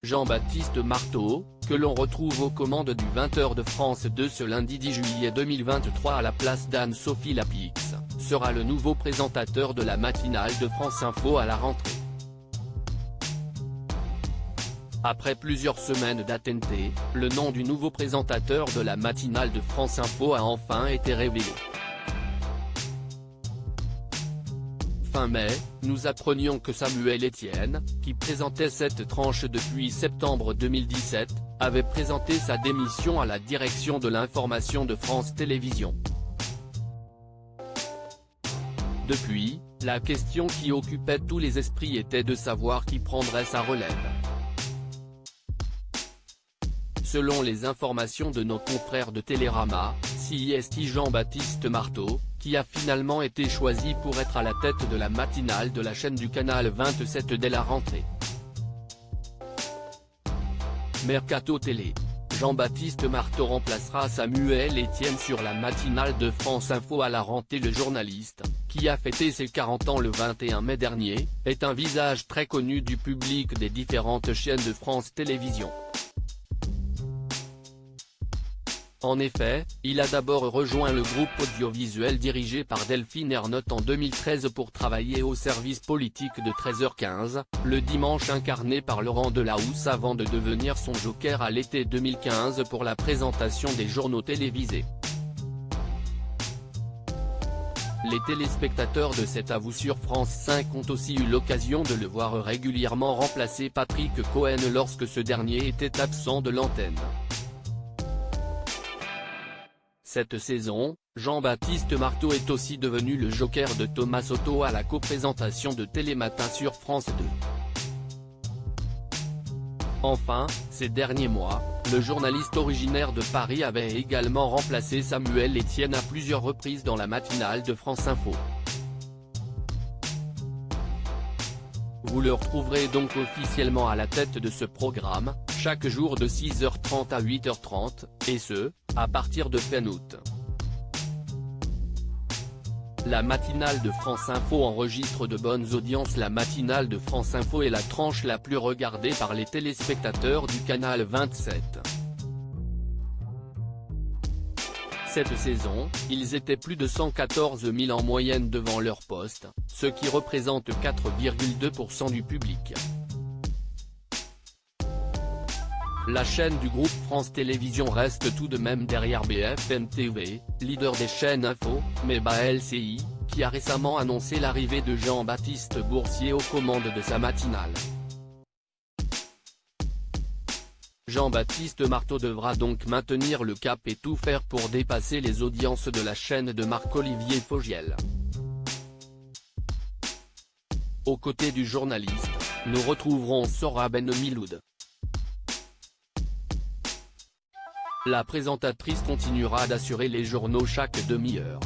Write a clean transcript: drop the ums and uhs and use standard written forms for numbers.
Jean-Baptiste Marteau, que l'on retrouve aux commandes du 20h de France 2 ce lundi 10 juillet 2023 à la place d'Anne-Sophie Lapix, sera le nouveau présentateur de la matinale de France Info à la rentrée. Après plusieurs semaines d'attente, le nom du nouveau présentateur de la matinale de France Info a enfin été révélé. Fin mai, nous apprenions que Samuel Etienne, qui présentait cette tranche depuis septembre 2017, avait présenté sa démission à la direction de l'information de France Télévisions. Depuis, la question qui occupait tous les esprits était de savoir qui prendrait sa relève. Selon les informations de nos confrères de Télérama, c'est Jean-Baptiste Marteau, qui a finalement été choisi pour être à la tête de la matinale de la chaîne du canal 27 dès la rentrée. Mercato Télé. Jean-Baptiste Marteau remplacera Samuel Etienne sur la matinale de France Info à la rentrée. Le journaliste, qui a fêté ses 40 ans le 21 mai dernier, est un visage très connu du public des différentes chaînes de France Télévisions. En effet, il a d'abord rejoint le groupe audiovisuel dirigé par Delphine Ernotte en 2013 pour travailler au service politique de 13h15, le dimanche incarné par Laurent Delahousse avant de devenir son joker à l'été 2015 pour la présentation des journaux télévisés. Les téléspectateurs de C'est à vous sur France 5 ont aussi eu l'occasion de le voir régulièrement remplacer Patrick Cohen lorsque ce dernier était absent de l'antenne. Cette saison, Jean-Baptiste Marteau est aussi devenu le joker de Thomas Soto à la coprésentation de Télématin sur France 2. Enfin, ces derniers mois, le journaliste originaire de Paris avait également remplacé Samuel Etienne à plusieurs reprises dans la matinale de France Info. Vous le retrouverez donc officiellement à la tête de ce programme, chaque jour de 6h30 à 8h30, et ce, à partir de fin août. La matinale de France Info enregistre de bonnes audiences. La matinale de France Info est la tranche la plus regardée par les téléspectateurs du canal 27. Cette saison, ils étaient plus de 114 000 en moyenne devant leur poste, ce qui représente 4,2% du public. La chaîne du groupe France Télévisions reste tout de même derrière BFM TV, leader des chaînes info, mais bat LCI, qui a récemment annoncé l'arrivée de Jean-Baptiste Boursier aux commandes de sa matinale. Jean-Baptiste Marteau devra donc maintenir le cap et tout faire pour dépasser les audiences de la chaîne de Marc-Olivier Fogiel. Aux côtés du journaliste, nous retrouverons Sora Ben Miloud. La présentatrice continuera d'assurer les journaux chaque demi-heure.